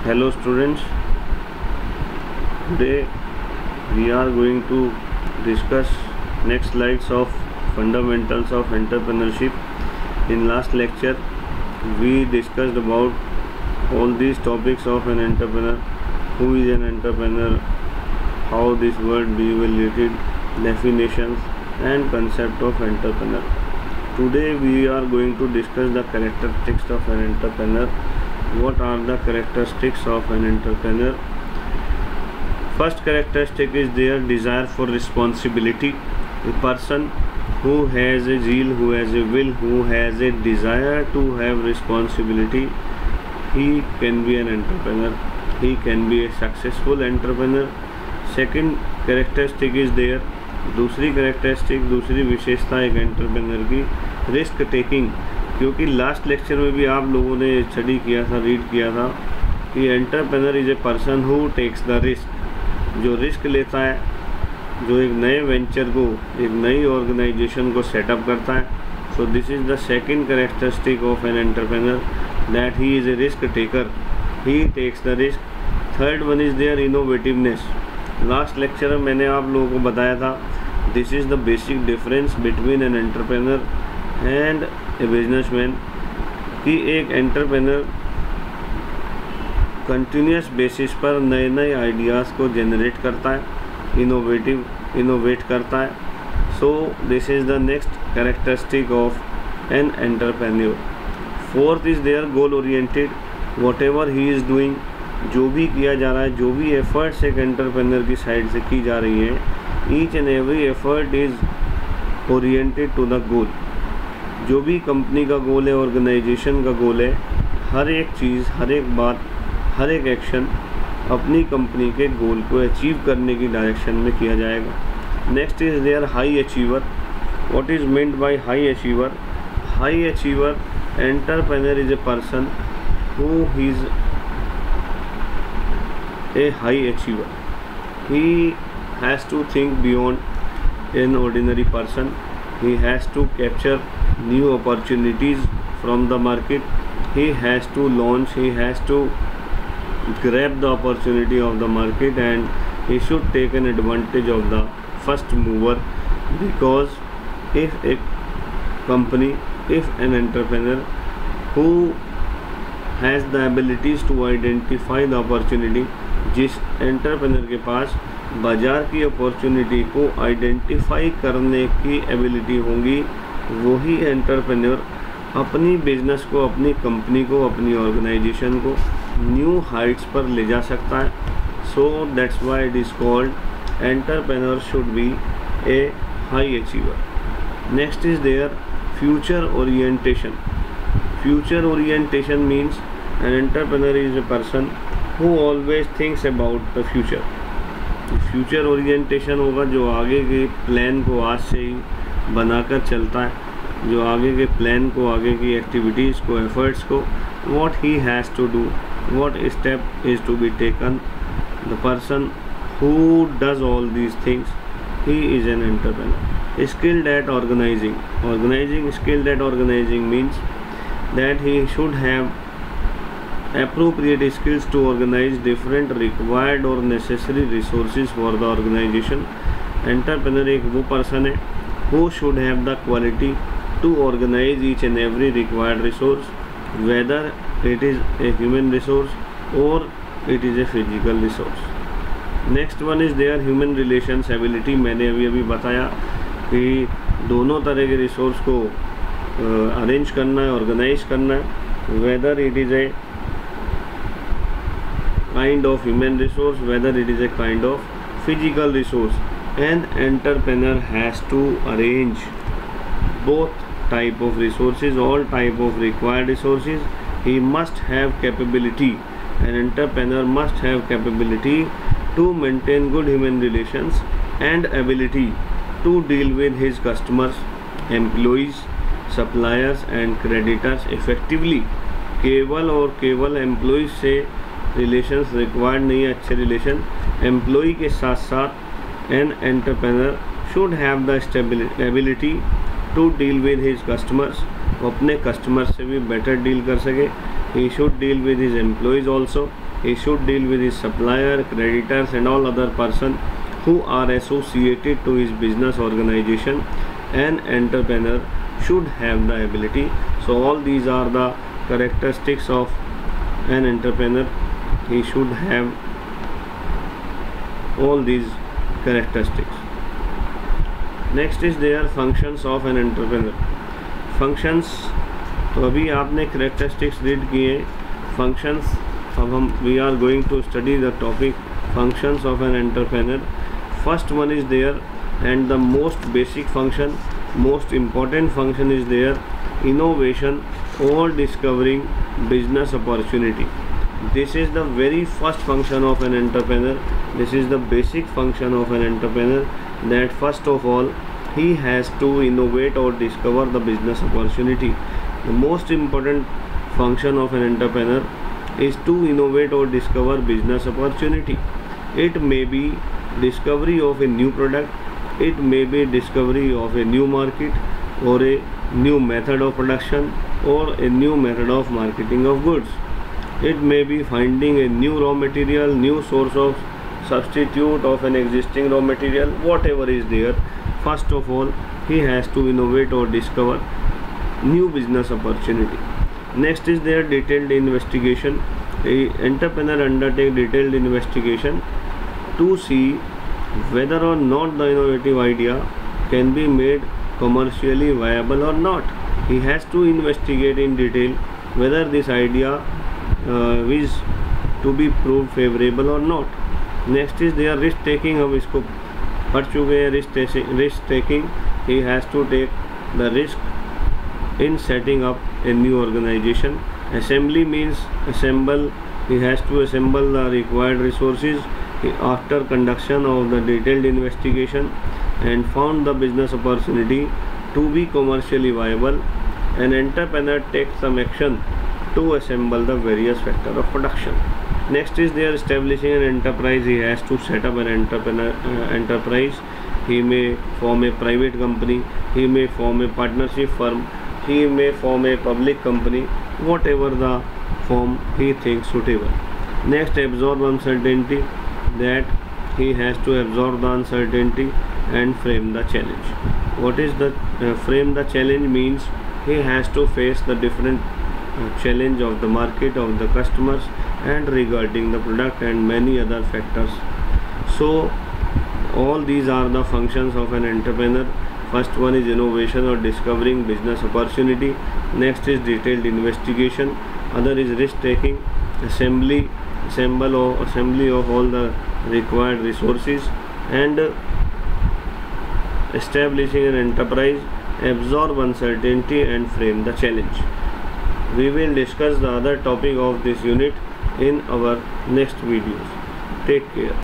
Hello students, today we are going to discuss next slides of fundamentals of entrepreneurship. In last lecture we discussed about all these topics of an entrepreneur, who is an entrepreneur, how this word be related, definitions and concept of entrepreneur. Today we are going to discuss the characteristics of an entrepreneur. What are the characteristics of an entrepreneur? First characteristic is their desire for responsibility. A person who has a zeal, who has a will, who has a desire to have responsibility, he can be an entrepreneur. He can be a successful entrepreneur. Second characteristic is there, दूसरी characteristic, दूसरी विशेषता एक entrepreneur की, risk taking. क्योंकि last lecture में भी आप लोगों ने स्टडी किया था, रीड किया था कि entrepreneur is a person who takes the risk, जो रिस्क लेता है, जो एक नए वेंचर को, एक नई ऑर्गेनाइजेशन को सेटअप करता है. So this is the second characteristic of an entrepreneur, that he is a risk taker, he takes the risk. Third one is their innovativeness. Last lecture में मैंने आप लोगों को बताया था, this is the basic difference between an entrepreneur and a businessman, कि एक entrepreneur continuous basis पर नए नए आइडियाज़ को जनरेट करता है, इनोवेट करता है. So this is the next characteristic of an entrepreneur. Fourth is there goal oriented. What ever he is doing, जो भी किया जा रहा है, जो भी एफर्ट्स एक एंटरप्रेन्योर की साइड से की जा रही है, each and every effort is oriented to the goal. जो भी कंपनी का गोल है, ऑर्गेनाइजेशन का गोल है, हर एक चीज़, हर एक बात, हर एक एक्शन अपनी कंपनी के गोल को अचीव करने की डायरेक्शन में किया जाएगा. Next is their high achiever. What is meant by high achiever? High achiever entrepreneur is a person who is a high achiever. He has to think beyond an ordinary person. He has to capture new opportunities from the market. He has to launch, he has to grab the opportunity of the market, and he should take an advantage of the first mover, because if a company, if an entrepreneur who has the abilities to identify the opportunity, जिस entrepreneur के पास बाज़ार की opportunity को identify करने की ability होगी, वही entrepreneur अपनी बिजनेस को, अपनी कंपनी को, अपनी ऑर्गेनाइजेशन को न्यू हाइट्स पर ले जा सकता है. So that's why it is called entrepreneur should be A high achiever. Next is their future orientation. Future orientation means an entrepreneur is a person who always thinks about the future. Future orientation होगा जो आगे के plan को आज से ही बनाकर चलता है, जो आगे के प्लान को, आगे की एक्टिविटीज़ को, एफर्ट्स को, what he has to do, what step is to be taken. The person who does all these things, he is an entrepreneur. Skilled at organizing. Skilled at organizing means that he should have appropriate skills to organize different required or necessary resources for the organization. Entrepreneur एक वो person है who should have the quality to organize each and every required resource, whether it is a human resource or it is a physical resource. Next one is their human relations ability. मैंने अभी बताया कि दोनों तरह के resource को arrange करना है, ऑर्गेनाइज करना है, whether it is a kind of human resource, whether it is a kind of physical resource. An entrepreneur has to arrange both type of resources, all type of required resources. He must have capability, an entrepreneur must have capability to maintain good human relations and ability to deal with his customers, employees, suppliers and creditors effectively. केवल और केवल employees से relations required नहीं है, अच्छे relation employee के साथ साथ an entrepreneur should have the ability to deal with his customers. वो अपने कस्टमर से भी बेटर डील कर सके. He should deal with his employees also. he should deal with his supplier, creditors and all other person who are associated to his business organization. An entrepreneur should have the ability. So all these are the characteristics of an entrepreneur. He should have all these characteristics. Next is their functions of an entrepreneur. Functions, तो अभी आपने characteristics read किए. Functions, अब हम we are going to study the topic functions of an entrepreneur. First one is their and the most basic function, most important function is their innovation or discovering business opportunity. This is the very first function of an entrepreneur. This is the basic function of an entrepreneur, that first of all he has to innovate or discover the business opportunity. The most important function of an entrepreneur is to innovate or discover business opportunity. It may be discovery of a new product, it may be discovery of a new market or a new method of production or a new method of marketing of goods. It may be finding a new raw material, new source of substitute of an existing raw material, whatever is there. First of all, he has to innovate or discover new business opportunity. Next is their detailed investigation. A entrepreneur undertake detailed investigation to see whether or not the innovative idea can be made commercially viable or not. He has to investigate in detail whether this idea is to be proved favorable or not. Next is their risk taking. हम इसको पढ़ चुके हैं. risk taking, he has to take the risk in setting up a new organization. Assembly means assemble. He has to assemble the required resources after conduction of the detailed investigation and found the business opportunity to be commercially viable. An entrepreneur takes some action to assemble the various factors of production. Next is their establishing an enterprise. He has to set up an enterprise. He may form a private company, he may form a partnership firm, he may form a public company, whatever the form he thinks suitable. Next, absorb uncertainty, that he has to absorb the uncertainty and frame the challenge. What is the frame the challenge means? He has to face the different challenge of the market, of the customers, and regarding the product and many other factors. So all these are the functions of an entrepreneur. First one is innovation or discovering business opportunity. Next is detailed investigation. Other is risk taking, assembly of all the required resources, and establishing an enterprise, absorb uncertainty and frame the challenge. We will discuss the other topic of this unit in our next videos. Take care.